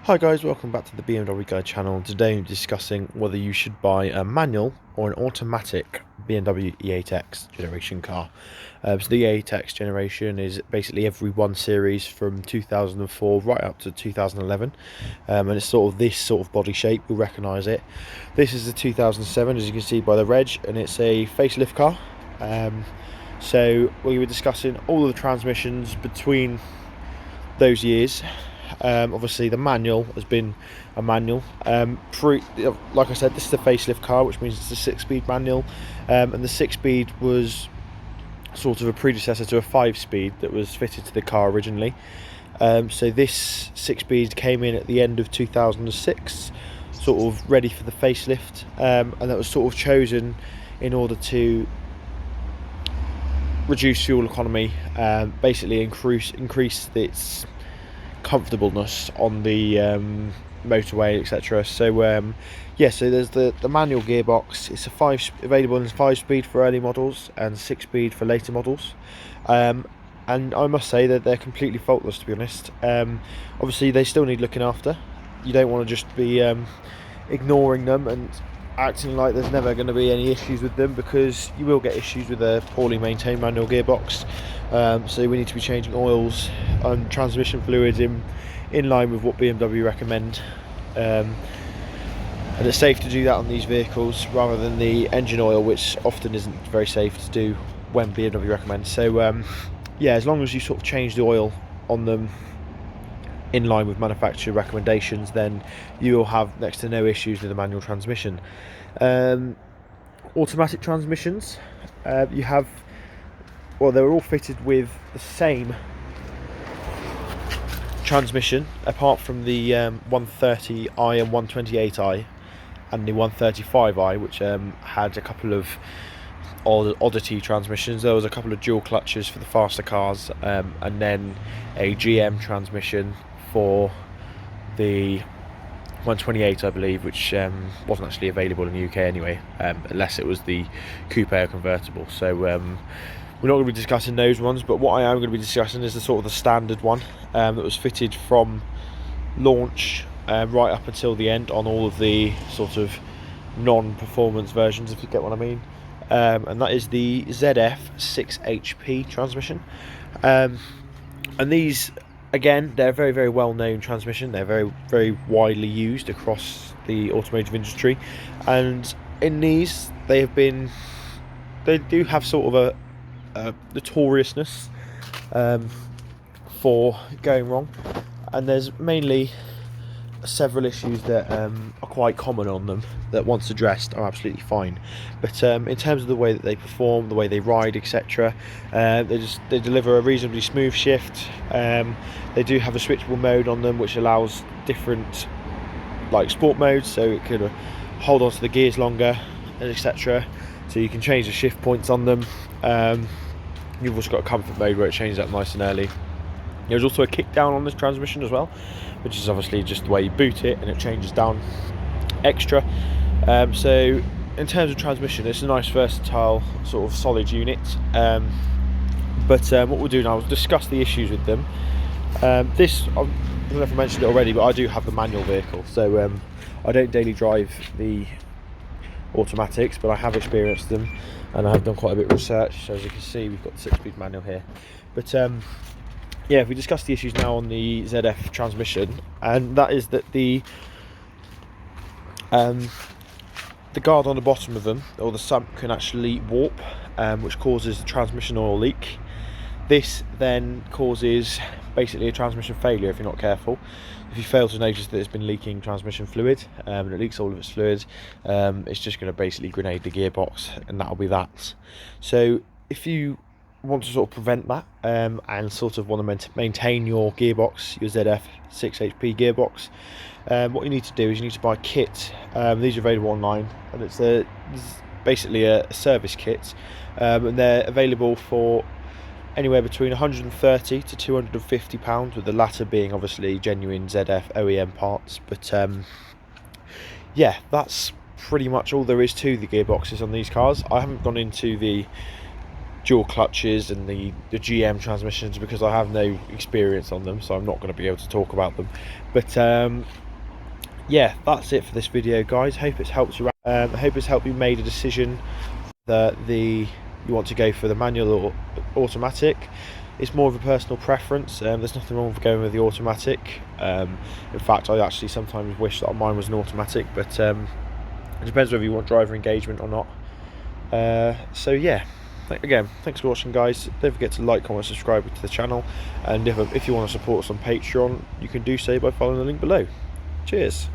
Hi guys, welcome back to the BMW Guide channel. Today I'm discussing whether you should buy a manual or an automatic BMW E8X generation car. So the E8X generation is basically every one series from 2004 right up to 2011, and it's sort of this sort of body shape. You'll recognise it. This is the 2007, as you can see by the reg, and it's a facelift car. So we were discussing all of the transmissions between those years. Obviously the manual has been a manual. Like I said, this is a facelift car, which means it's a 6-speed manual, and the 6-speed was sort of a predecessor to a 5-speed that was fitted to the car originally. So this 6-speed came in at the end of 2006, sort of ready for the facelift, and that was sort of chosen in order to reduce fuel economy, basically increase its comfortableness on the motorway, etc. So yeah, so there's the manual gearbox. It's available in 5-speed for early models and 6-speed for later models, and I must say that they're completely faultless, to be honest. Obviously they still need looking after. You don't want to just be ignoring them and acting like there's never going to be any issues with them, because you will get issues with a poorly maintained manual gearbox. So we need to be changing oils and transmission fluids in line with what BMW recommend, and it's safe to do that on these vehicles rather than the engine oil, which often isn't very safe to do when BMW recommends. So yeah, as long as you sort of change the oil on them in line with manufacturer recommendations, then you will have next to no issues with the manual transmission. Automatic transmissions, you have, well, they're all fitted with the same transmission, apart from the 130i and 128i and the 135i, which had a couple of oddity transmissions. There was a couple of dual clutches for the faster cars, and then a GM transmission for the 128, I believe, which wasn't actually available in the UK anyway, unless it was the coupe or convertible. So we're not going to be discussing those ones, but what I am going to be discussing is the sort of the standard one that was fitted from launch right up until the end on all of the sort of non-performance versions, if you get what I mean, and that is the ZF 6HP transmission. And these, again, they're very, very well known transmission. They're very, very widely used across the automotive industry, and in these they do have sort of a notoriousness for going wrong, and there's mainly several issues that are quite common on them that, once addressed, are absolutely fine. But in terms of the way that they perform, the way they ride, etc., they deliver a reasonably smooth shift. They do have a switchable mode on them, which allows different, like, sport modes, so it could hold on to the gears longer, etc. So you can change the shift points on them. You've also got a comfort mode where it changes up nice and early. There's also a kick down on this transmission as well, which is obviously just the way you boot it, and it changes down extra. So in terms of transmission, it's a nice, versatile, sort of solid unit. But what we'll do now is discuss the issues with them. I don't know if I mentioned it already, but I do have the manual vehicle, so I don't daily drive the automatics, but I have experienced them, and I have done quite a bit of research. So as you can see, we've got the 6-speed manual here. But yeah, if we discuss the issues now on the ZF transmission, and that is that the guard on the bottom of them, or the sump, can actually warp, which causes the transmission oil leak. This then causes basically a transmission failure if you're not careful. If you fail to notice that it's been leaking transmission fluid, and it leaks all of its fluid, it's just going to basically grenade the gearbox, and that'll be that. So if you want to sort of prevent that, and sort of want to maintain your gearbox, your ZF 6HP gearbox, what you need to do is you need to buy a kit. These are available online, and it's basically a service kit, and they're available for anywhere between £130 to £250, with the latter being obviously genuine ZF OEM parts. But yeah, that's pretty much all there is to the gearboxes on these cars. I haven't gone into the dual clutches and the GM transmissions, because I have no experience on them, so I'm not going to be able to talk about them. But yeah, that's it for this video, guys. Hope it's helped you. I hope it's helped you made a decision that you want to go for the manual or automatic. It's more of a personal preference. There's nothing wrong with going with the automatic. In fact, I actually sometimes wish that mine was an automatic, but it depends whether you want driver engagement or not. So yeah, again, thanks for watching, guys. Don't forget to like, comment, subscribe to the channel, and if you want to support us on Patreon, you can do so by following the link below. Cheers.